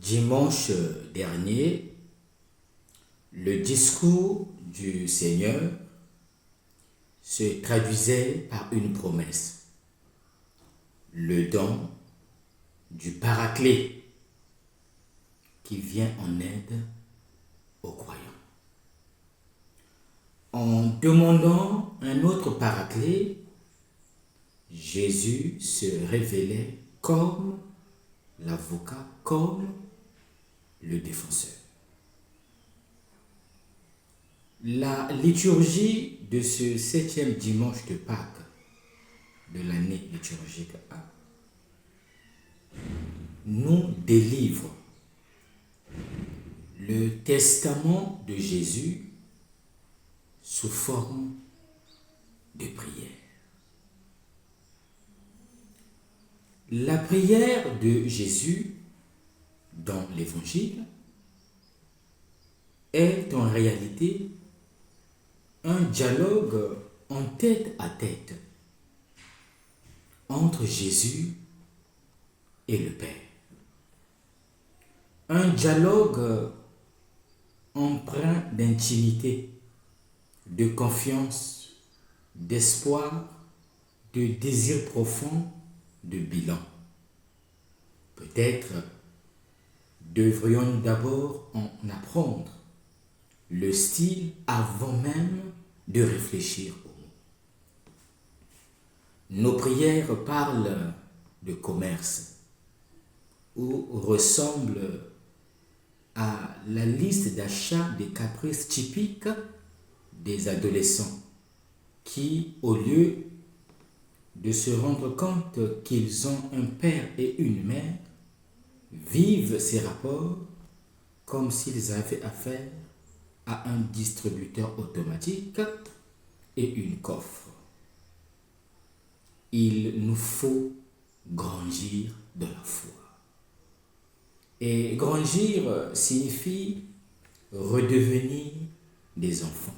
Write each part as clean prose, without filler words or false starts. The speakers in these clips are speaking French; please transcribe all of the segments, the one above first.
Dimanche dernier, le discours du Seigneur se traduisait par une promesse, le don du Paraclet qui vient en aide aux croyants. En demandant un autre Paraclet, Jésus se révélait comme l'avocat, comme le défenseur. La liturgie de ce 7e dimanche de Pâques de l'année liturgique A nous délivre le testament de Jésus sous forme de prière. La prière de Jésus dans l'Évangile est en réalité un dialogue en tête à tête entre Jésus et le Père. Un dialogue empreint d'intimité, de confiance, d'espoir, de désir profond, de bilan. Peut-être devrions-nous d'abord en apprendre le style avant même de réfléchir aux mots. Nos prières parlent de commerce ou ressemblent à la liste d'achat des caprices typiques des adolescents qui, au lieu de se rendre compte qu'ils ont un père et une mère, vivent ces rapports comme s'ils avaient affaire à un distributeur automatique et une coffre. Il nous faut grandir dans la foi. Et grandir signifie redevenir des enfants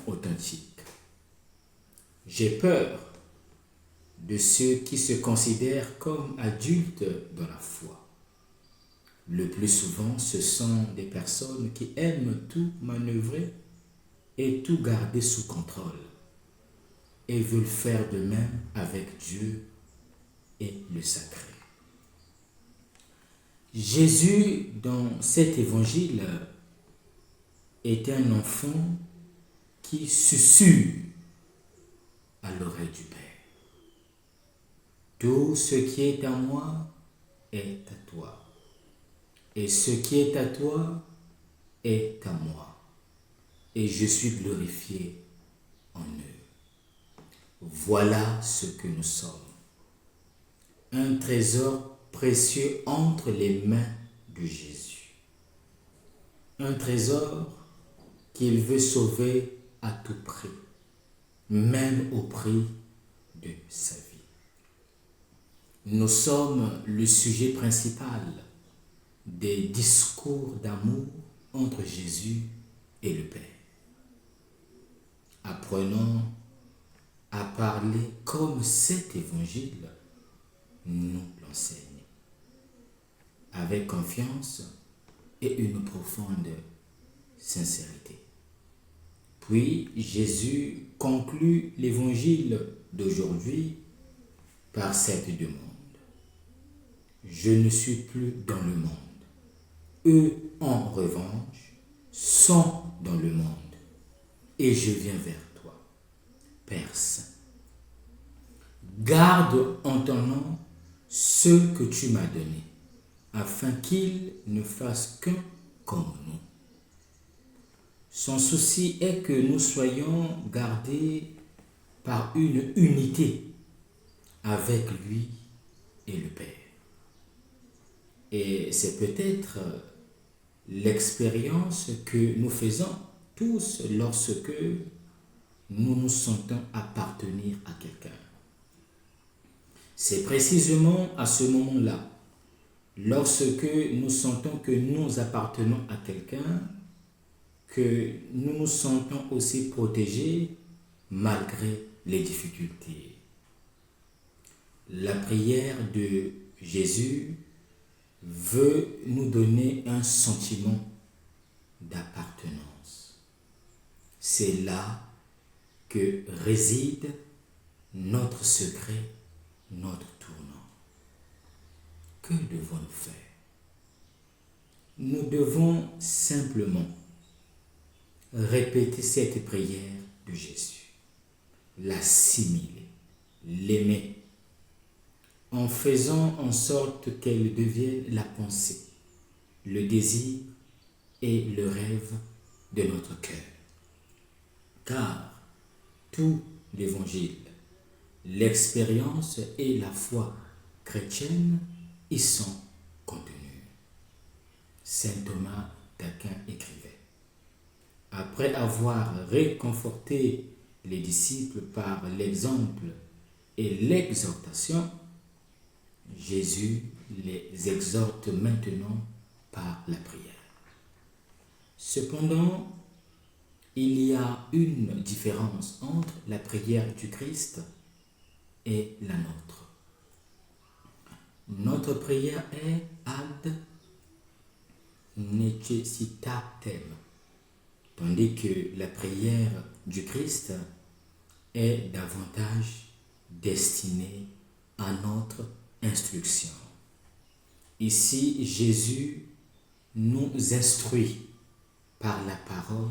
authentiques. J'ai peur de ceux qui se considèrent comme adultes dans la foi. Le plus souvent, ce sont des personnes qui aiment tout manœuvrer et tout garder sous contrôle et veulent faire de même avec Dieu et le sacré. Jésus, dans cet évangile, est un enfant qui susurre à l'oreille du Père. Tout ce qui est à moi est à toi. Et ce qui est à toi est à moi. Et je suis glorifié en eux. Voilà ce que nous sommes. Un trésor précieux entre les mains de Jésus. Un trésor qu'il veut sauver à tout prix, même au prix de sa vie. Nous sommes le sujet principal des discours d'amour entre Jésus et le Père. Apprenons à parler comme cet évangile nous l'enseigne, avec confiance et une profonde sincérité. Puis Jésus conclut l'évangile d'aujourd'hui par cette demande. Je ne suis plus dans le monde. Eux, en revanche, sont dans le monde. Et je viens vers toi, Père Saint. Garde en ton nom ceux que tu m'as donnés, afin qu'ils ne fassent qu'un comme nous. Son souci est que nous soyons gardés par une unité avec lui et le Père. Et c'est peut-être l'expérience que nous faisons tous lorsque nous nous sentons appartenir à quelqu'un. C'est précisément à ce moment-là, lorsque nous sentons que nous appartenons à quelqu'un, que nous nous sentons aussi protégés malgré les difficultés. La prière de Jésus veut nous donner un sentiment d'appartenance. C'est là que réside notre secret, notre tournant. Que devons-nous faire? Nous devons simplement répéter cette prière de Jésus, l'assimiler, l'aimer, en faisant en sorte qu'elle devienne la pensée, le désir et le rêve de notre cœur. Car tout l'évangile, l'expérience et la foi chrétienne y sont contenus. Saint Thomas d'Aquin écrivait: après avoir réconforté les disciples par l'exemple et l'exhortation, Jésus les exhorte maintenant par la prière. Cependant, il y a une différence entre la prière du Christ et la nôtre. Notre prière est ad necessitatem, tandis que la prière du Christ est davantage destinée à notre instruction. Ici, Jésus nous instruit par la parole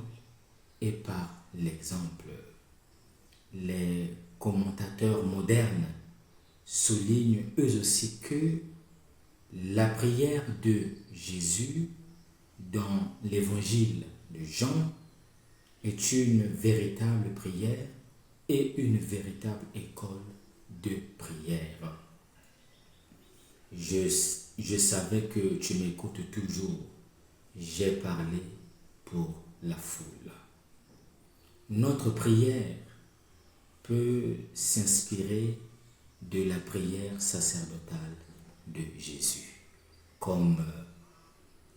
et par l'exemple. Les commentateurs modernes soulignent eux aussi que la prière de Jésus dans l'évangile de Jean est une véritable prière et une véritable école de prière. Je savais que tu m'écoutes toujours. J'ai parlé pour la foule. Notre prière peut s'inspirer de la prière sacerdotale de Jésus. Comme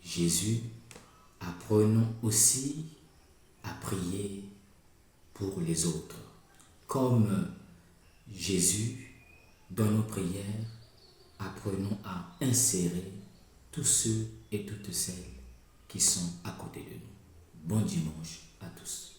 Jésus, apprenons aussi à prier pour les autres. Comme Jésus, dans nos prières, apprenons à insérer tous ceux et toutes celles qui sont à côté de nous. Bon dimanche à tous.